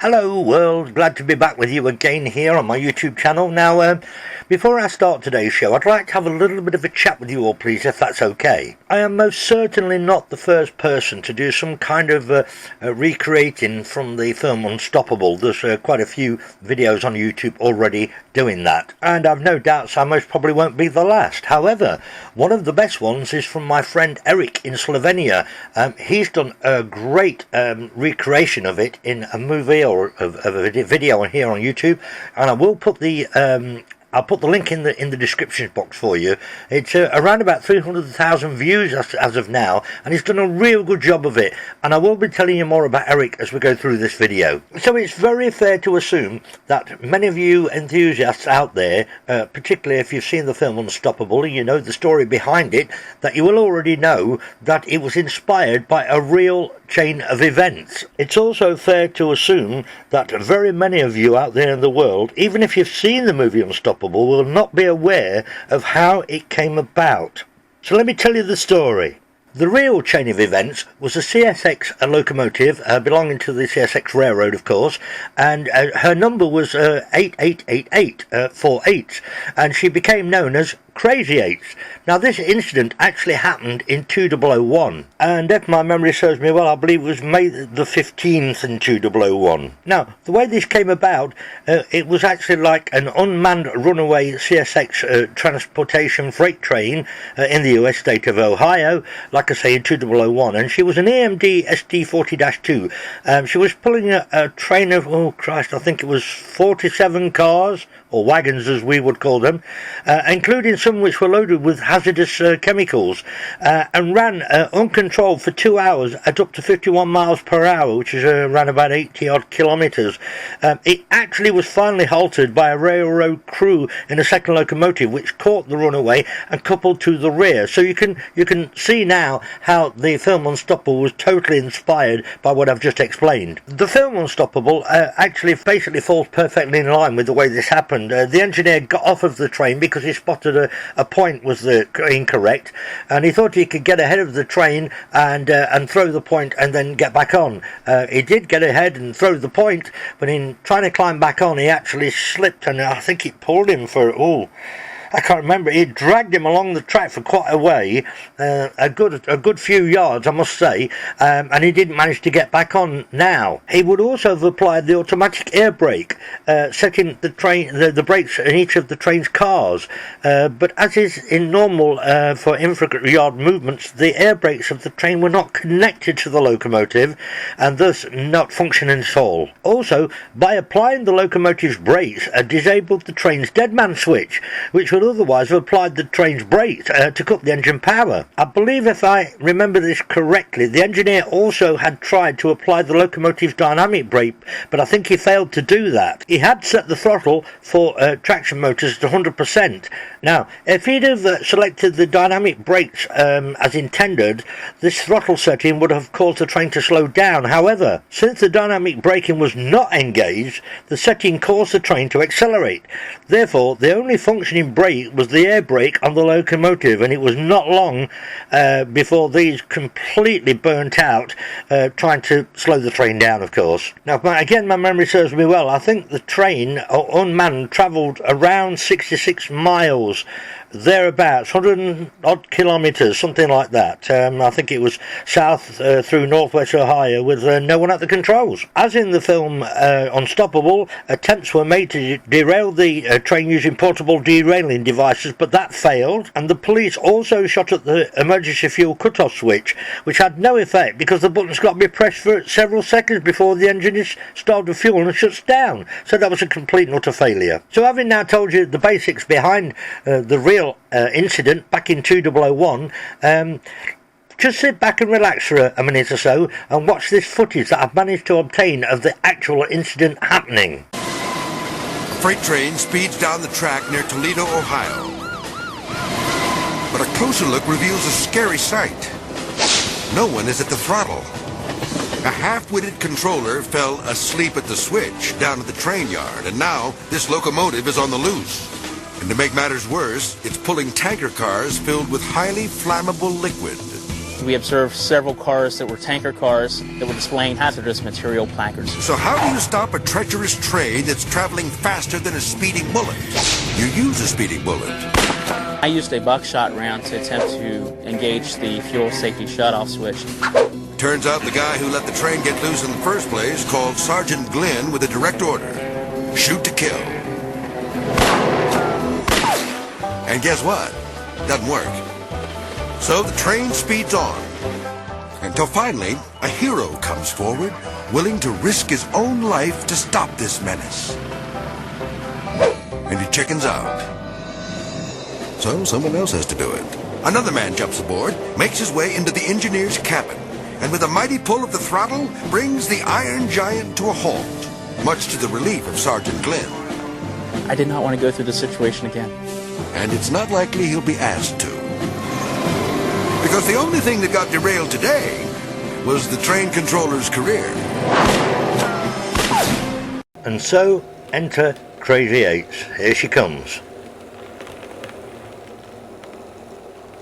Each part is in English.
Hello world, glad to be back with you again here on my YouTube channel. Now, before I start today's show, I'd like to have a little bit of a chat with you all, please, if that's okay. I am most certainly not the first person to do some kind of recreating from the film Unstoppable. There's quite a few videos on YouTube already doing that, and I've no doubts I most probably won't be the last. However, one of the best ones is from my friend Eric in Slovenia. He's done a great recreation of it in a movie or of a video here on YouTube, and I will put the I'll put the link in the description box for you. It's around about 300,000 views as of now, and he's done a real good job of it, and I will be telling you more about Eric as we go through this video. So it's very fair to assume that many of you enthusiasts out there, particularly if you've seen the film Unstoppable and you know the story behind it, that you will already know that it was inspired by a real chain of events. It's also fair to assume that very many of you out there in the world, even if you've seen the movie Unstoppable, will not be aware of how it came about. So let me tell you the story. The real chain of events was a CSX locomotive belonging to the CSX Railroad, of course, and her number was 8888, 48, and she became known as Crazy Eights. Now, this incident actually happened in 2001, and if my memory serves me well, I believe it was May the 15th in 2001. Now, the way this came about, it was actually like an unmanned runaway CSX transportation freight train in the US state of Ohio, like I say, in 2001, and she was an AMD SD40-2. She was pulling a train of, oh Christ, I think it was 47 cars, or wagons as we would call them, including some which were loaded with hazardous chemicals, and ran uncontrolled for 2 hours at up to 51 miles per hour, which is around about 80 odd kilometres. It actually was finally halted by a railroad crew in a second locomotive, which caught the runaway and coupled to the rear. So you can see now how the film Unstoppable was totally inspired by what I've just explained. The film Unstoppable actually basically falls perfectly in line with the way this happened. The engineer got off of the train because he spotted a point was incorrect, and he thought he could get ahead of the train and throw the point and then get back on. He did get ahead and throw the point, but in trying to climb back on, he actually slipped, and I think it pulled him for, I can't remember. It dragged him along the track for quite a way, a good few yards, I must say, and he didn't manage to get back on. Now, he would also have applied the automatic air brake, setting the brakes in each of the train's cars. But as is in normal for infra-yard movements, the air brakes of the train were not connected to the locomotive, and thus not functioning at all. Also, by applying the locomotive's brakes, disabled the train's dead man switch, which would otherwise have applied the train's brakes to cut the engine power. I believe, if I remember this correctly, the engineer also had tried to apply the locomotive's dynamic brake, but I think he failed to do that. He had set the throttle for traction motors to 100%. Now, if he'd have selected the dynamic brakes as intended, this throttle setting would have caused the train to slow down. However, since the dynamic braking was not engaged, the setting caused the train to accelerate. Therefore, the only functioning brake was the air brake on the locomotive, and it was not long before these completely burnt out, trying to slow the train down, of course. Now, again, my memory serves me well. I think the train, unmanned, travelled around 66 miles, thereabouts, 100 odd kilometres, something like that. I think it was south through northwest Ohio with no one at the controls. As in the film Unstoppable, attempts were made to derail the train using portable derailing devices, but that failed, and the police also shot at the emergency fuel cut-off switch, which had no effect because the button's got to be pressed for several seconds before the engine is starved of fuel and shuts down. So that was a complete and utter failure. So, having now told you the basics behind the real incident back in 2001, just sit back and relax for a minute or so and watch this footage that I've managed to obtain of the actual incident happening. A freight train speeds down the track near Toledo, Ohio. But a closer look reveals a scary sight. No one is at the throttle. A half-witted controller fell asleep at the switch down at the train yard, and now this locomotive is on the loose. And to make matters worse, it's pulling tanker cars filled with highly flammable liquid. We observed several cars that were tanker cars that were displaying hazardous material placards. So how do you stop a treacherous train that's traveling faster than a speeding bullet? You use a speeding bullet. I used a buckshot round to attempt to engage the fuel safety shutoff switch. Turns out the guy who let the train get loose in the first place called Sergeant Glenn with a direct order. Shoot to kill. And guess what? Doesn't work. So the train speeds on. Until finally, a hero comes forward, willing to risk his own life to stop this menace. And he chickens out. So someone else has to do it. Another man jumps aboard, makes his way into the engineer's cabin, and with a mighty pull of the throttle, brings the Iron Giant to a halt, much to the relief of Sergeant Glenn. I did not want to go through this situation again. And it's not likely he'll be asked to. Because the only thing that got derailed today was the train controller's career. And so, enter Crazy Eights. Here she comes.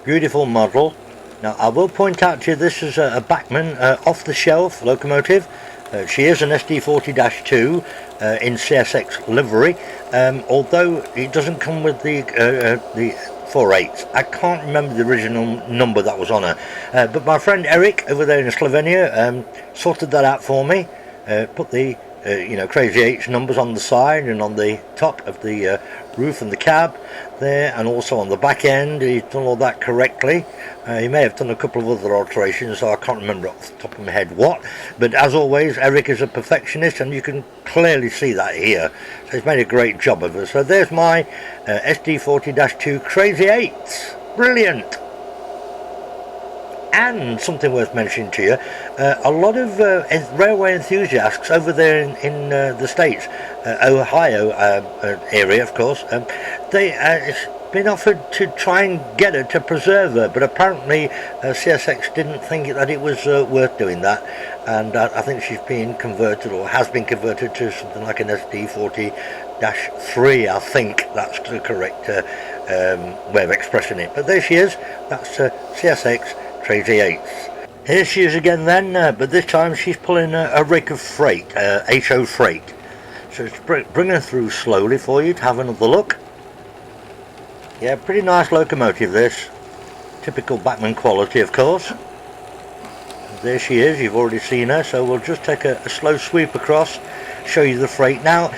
Beautiful model. Now I will point out to you this is a Bachmann off-the-shelf locomotive. She is an SD40-2 in CSX livery, although it doesn't come with the 4.8. I can't remember the original number that was on her, but my friend Eric over there in Slovenia sorted that out for me. Put the Crazy Eights numbers on the side and on the top of the roof and the cab there, and also on the back end. He's done all that correctly. He may have done a couple of other alterations, so I can't remember off the top of my head what, but as always Eric is a perfectionist, and you can clearly see that here, so he's made a great job of it. So there's my SD40-2 Crazy Eights. Brilliant. And something worth mentioning to you, a lot of railway enthusiasts over there in the States, Ohio area of course, it's been offered to try and get her to preserve her, but apparently CSX didn't think that it was worth doing that, and I think she's been converted, or has been converted, to something like an SD40-3. I think that's the correct way of expressing it. But there she is. That's CSX Crazy Eights. Here she is again then, but this time she's pulling a rake of freight, HO freight. So it's bring her through slowly for you to have another look. Yeah, pretty nice locomotive this. Typical Bachmann quality of course. There she is, you've already seen her, so we'll just take a slow sweep across, show you the freight. Now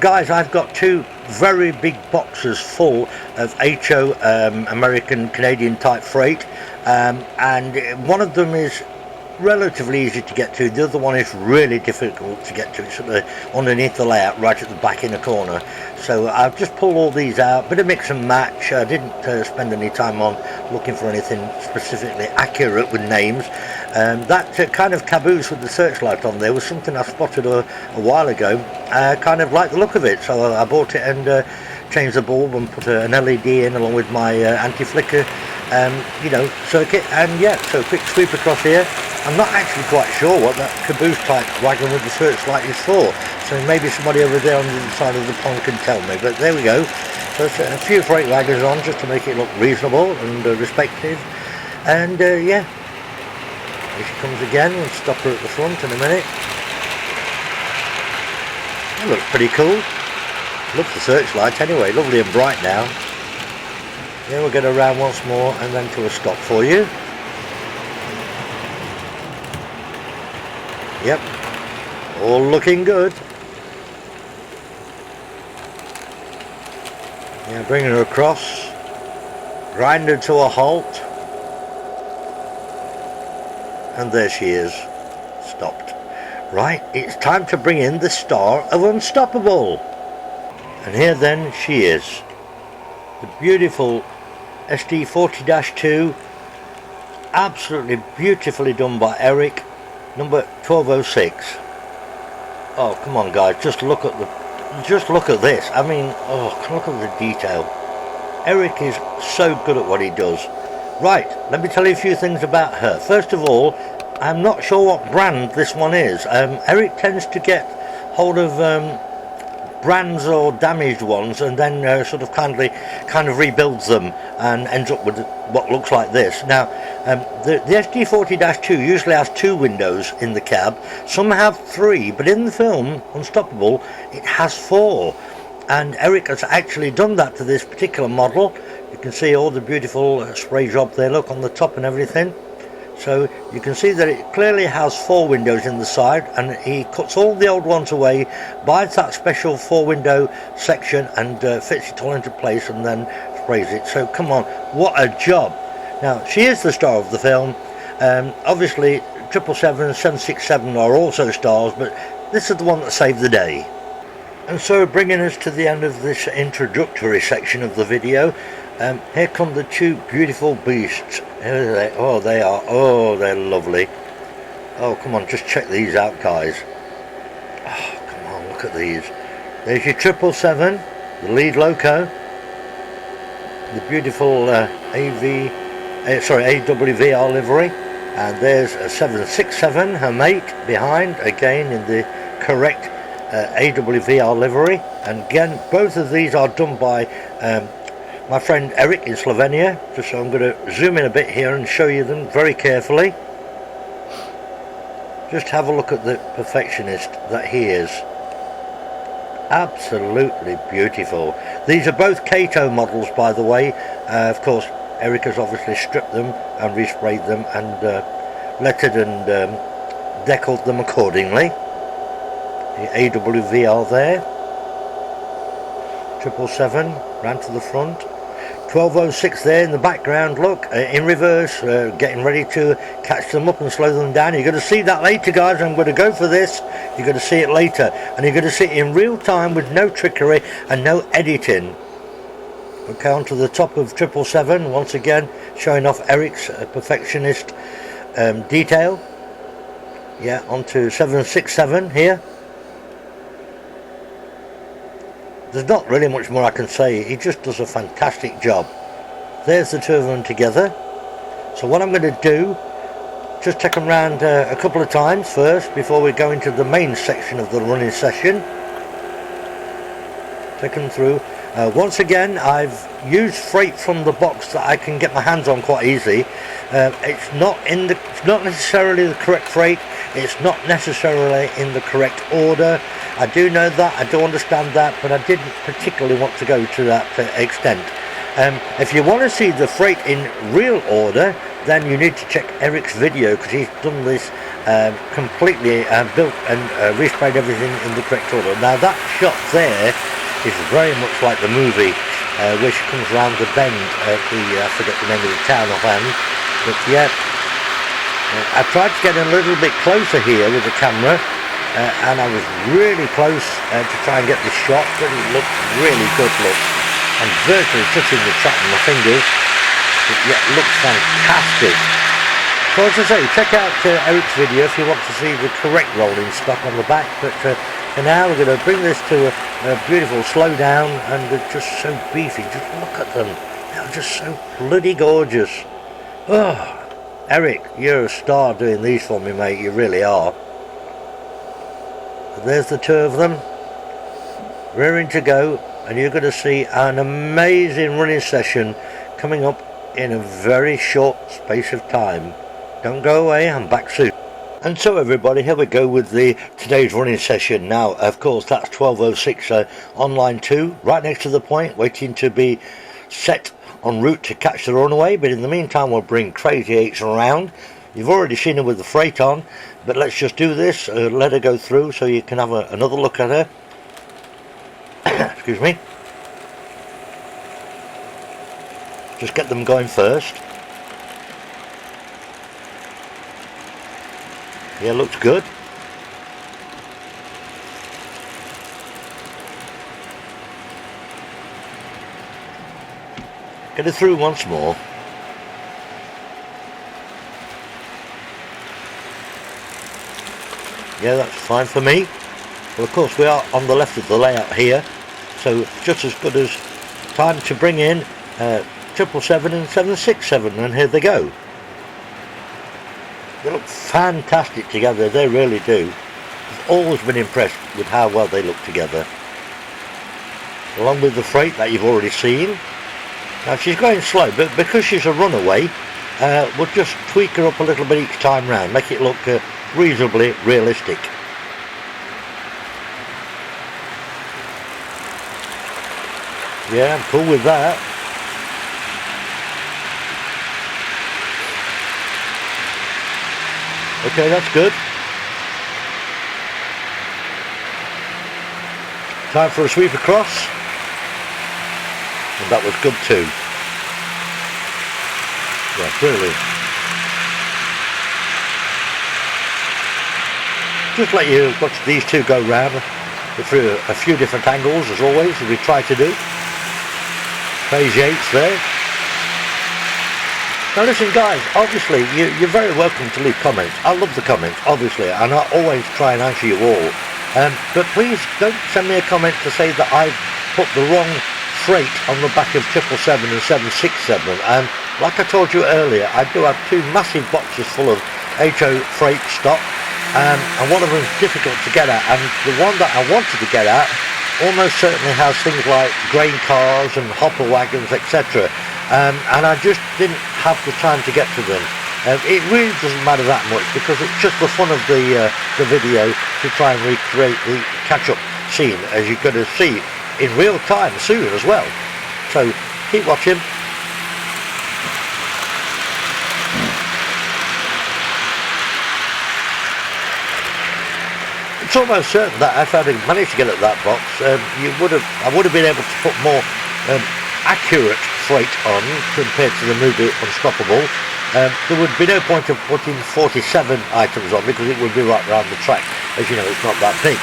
guys, I've got two very big boxes full of HO American Canadian type freight, and one of them is relatively easy to get to, the other one is really difficult to get to. It's underneath the layout, right at the back in the corner. So I've just pulled all these out, bit of mix and match. I didn't spend any time on looking for anything specifically accurate with names. That kind of caboose with the searchlight on there was something I spotted a while ago. I kind of like the look of it, so I bought it and changed the bulb and put an LED in along with my anti-flicker circuit, and yeah, so a quick sweep across here. I'm not actually quite sure what that caboose type wagon with the searchlight is for, so maybe somebody over there on the other side of the pond can tell me, but there we go. So it's a few freight wagons on just to make it look reasonable and respective, and yeah, here she comes again. We'll stop her at the front in a minute. That looks pretty cool. Love the searchlight anyway, lovely and bright now. Yeah, we'll get around once more and then to a stop for you. Yep, all looking good. Yeah, bringing her across, grind her to a halt, and there she is, stopped. Right, it's time to bring in the star of Unstoppable. And here then she is, the beautiful SD40-2, absolutely beautifully done by Eric, number 1206. Oh, come on guys, just look at this. I mean, oh, look at the detail. Eric is so good at what he does. Right, let me tell you a few things about her. First of all, I'm not sure what brand this one is. Eric tends to get hold of brands or damaged ones, and then sort of kind of rebuilds them and ends up with what looks like this. Now, the SD40-2 usually has 2 windows in the cab. Some have 3, but in the film Unstoppable it has 4, and Eric has actually done that to this particular model. You can see all the beautiful spray job there, look, on the top and everything. So you can see that it clearly has 4 windows in the side, and he cuts all the old ones away, buys that special 4-window section and fits it all into place and then sprays it. So come on, what a job. Now, she is the star of the film. Obviously 777, 767 are also stars, but this is the one that saved the day. And so, bringing us to the end of this introductory section of the video, here come the 2 beautiful beasts. Here are they? Oh, they are. Oh, they're lovely. Oh, come on, just check these out, guys. Oh, come on, look at these. There's your 777, the lead loco, the beautiful AWVR livery, and there's a 767, her mate, behind, again in the correct AWVR livery. And again, both of these are done by my friend Eric in Slovenia. Just so I'm going to zoom in a bit here and show you them very carefully. Just have a look at the perfectionist that he is. Absolutely beautiful. These are both Kato models, by the way. Of course, Eric has obviously stripped them and resprayed them and lettered and deckled them accordingly. The AWVR there. 777 ran to the front. 1206 there in the background, look, in reverse, getting ready to catch them up and slow them down. You're going to see that later, guys. I'm going to go for this. You're going to see it later, and you're going to see it in real time with no trickery and no editing. Okay, onto the top of 777, once again showing off Eric's perfectionist detail. Yeah, onto 767 here. There's not really much more I can say. He just does a fantastic job. There's the 2 of them together. So what I'm going to do, just take them round a couple of times first before we go into the main section of the running session. Take them through. Once again, I've used freight from the box that I can get my hands on quite easy. It's not necessarily the correct freight. It's not necessarily in the correct order. I do know that, I do understand that, but I didn't particularly want to go to that extent. If you want to see the freight in real order, then you need to check Eric's video, because he's done this completely, built and resprayed everything in the correct order. Now that shot there is very much like the movie, where she comes round the bend at the, I forget the name of the town offhand, but yeah, I tried to get a little bit closer here with the camera, and I was really close to try and get this shot, but it looked really good, look. I'm virtually touching the track with my fingers, but yeah, it looks fantastic. So as I say, check out Eric's video if you want to see the correct rolling stock on the back, but for now we're going to bring this to a beautiful slow down, and they're just so beefy. Just look at them, they're just so bloody gorgeous. Oh, Eric, you're a star doing these for me, mate, you really are. There's the 2 of them rearing to go, and you're going to see an amazing running session coming up in a very short space of time. Don't go away, I'm back soon. And so everybody, here we go with today's running session. Now, of course, that's 1206 online 2, right next to the point, waiting to be set en route to catch the runaway. But in the meantime, we'll bring Crazy 8s around. You've already seen her with the freight on, but let's just do this, let her go through so you can have another look at her. Excuse me. Just get them going first. Yeah, looks good. Get it through once more. Yeah, that's fine for me. Well, of course, we are on the left of the layout here, so just as good as time to bring in 777 and 767, and here they go. They look fantastic together, they really do. I've always been impressed with how well they look together. along with the freight that you've already seen. Now she's going slow, but because she's a runaway, we'll just tweak her up a little bit each time round, make it look reasonably realistic. Yeah, I'm cool with that. Okay, that's good. Time for a sweep across. And that was good too. Yeah, brilliant. Just let you watch these two go round through a few different angles, as always, as we try to do. Phase 8's there. Now listen guys, obviously you're very welcome to leave comments. I love the comments, obviously, and I always try and answer you all. But please don't send me a comment to say that I've put the wrong freight on the back of 777 and 767. Like I told you earlier, I do have two massive boxes full of HO freight stock, and one of them is difficult to get at, and the one that I wanted to get at almost certainly has things like grain cars and hopper wagons, etc. And I just didn't have the time to get to them. It really doesn't matter that much, because it's just the fun of the video to try and recreate the catch-up scene, as you're going to see in real time soon as well. So keep watching. It's almost certain that if I had managed to get at that box, I would have been able to put more accurate freight on compared to the movie Unstoppable. There would be no point of putting 47 items on, because it would be right around the track. As you know, it's not that big.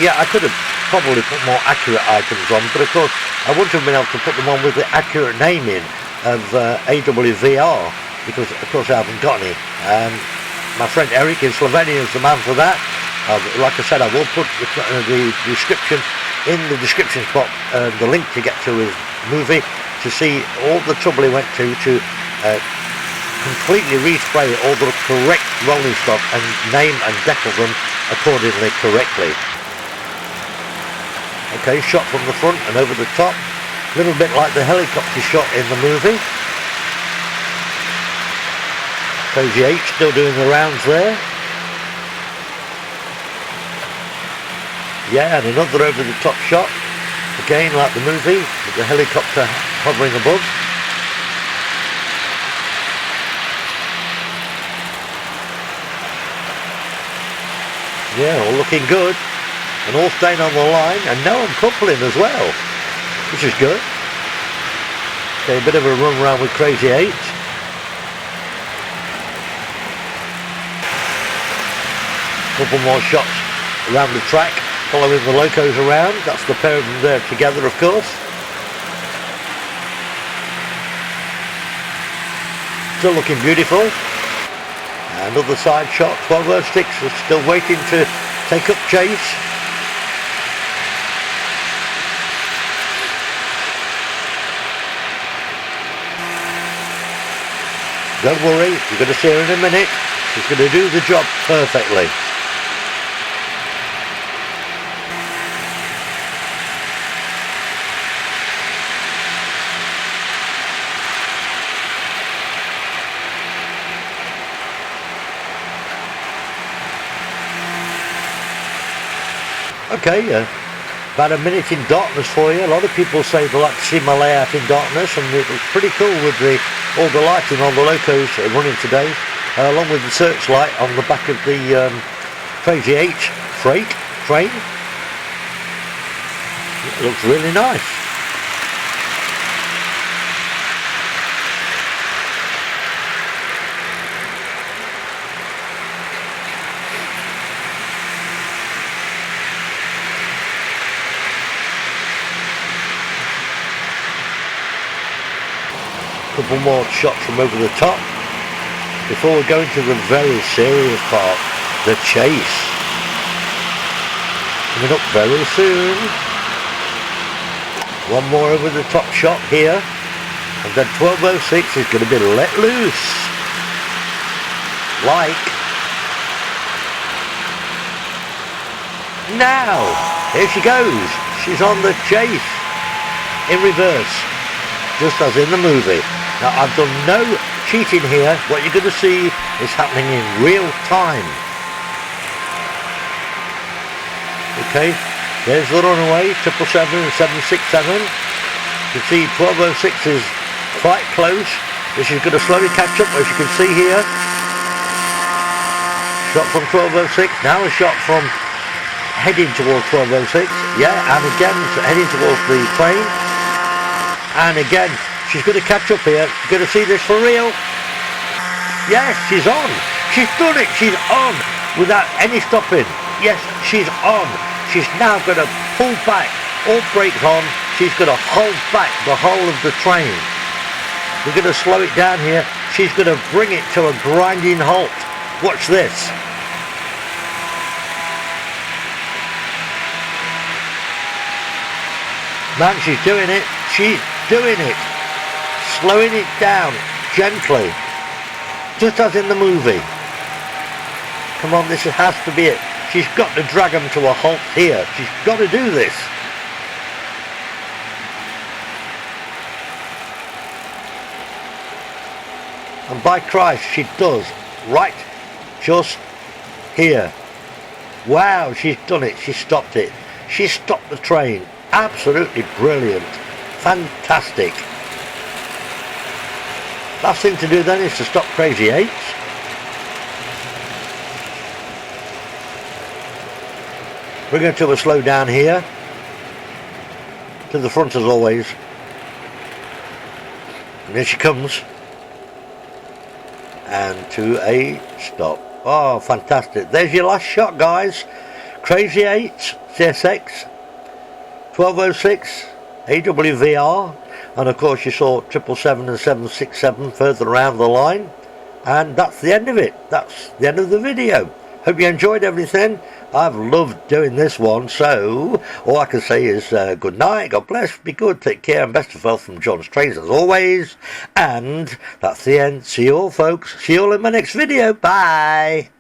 Yeah, I could have probably put more accurate items on, but of course I wouldn't have been able to put them on with the accurate name in of AWVR, because of course I haven't got any. My friend Eric in Slovenia is the man for that. Like I said, I will put the description in the description spot, the link to get to his movie, to see all the trouble he went to completely respray all the correct rolling stock and name and decal them accordingly correctly. Okay, shot from the front and over the top, a little bit like the helicopter shot in the movie. Phase 8 still doing the rounds there. Yeah, and another over the top shot, again like the movie, with the helicopter hovering above. Yeah, all looking good, and all staying on the line, and now I'm coupling as well, which is good. Okay, a bit of a run around with Crazy 8. Couple more shots around the track, following the locos around. That's the pair of them there together, of course. Still looking beautiful. Another side shot. 1206 is still waiting to take up chase. Don't worry, you're going to see her in a minute. She's going to do the job perfectly. Okay, about a minute in darkness for you. A lot of people say they like to see my layout in darkness, and it was pretty cool with all the lighting on the locos running today, along with the searchlight on the back of the Crazy 8 freight train. It looks really nice. Couple more shots from over the top before we go into the very serious part, the chase. Coming up very soon. One more over the top shot here, and then 1206 is going to be let loose. Like now, here she goes, she's on the chase in reverse, just as in the movie. Now I've done no cheating here. What you're going to see is happening in real time. Okay, there's the runaway, 777 and 767. You can see 1206 is quite close. This is going to slowly catch up, as you can see here. Shot from 1206, now a shot from heading towards 1206. Yeah, and again heading towards the train. And again, she's going to catch up here. You're going to see this for real. Yes, she's on. She's done it. She's on without any stopping. Yes, she's on. She's now going to pull back. All brakes on. She's going to hold back the whole of the train. We're going to slow it down here. She's going to bring it to a grinding halt. Watch this. Man, she's doing it. She's doing it. Slowing it down gently. Just as in the movie. Come on, this has to be it. She's got to drag them to a halt here. She's got to do this. And by Christ, she does. Right just here. Wow, she's done it. She stopped it. She stopped the train. Absolutely brilliant. Fantastic. Last thing to do then is to stop Crazy 8s. Bring her to a slow down here. To the front as always. And here she comes. And to a stop. Oh, fantastic. There's your last shot, guys. Crazy 8 CSX 1206 AWVR, and of course you saw 777 and 767 further around the line, and that's the end of it. That's the end of the video. Hope you enjoyed everything. I've loved doing this one, so all I can say is good night, God bless, be good, take care, and best of health from John's Trains as always. And that's the end. See you all, folks. See you all in my next video. Bye.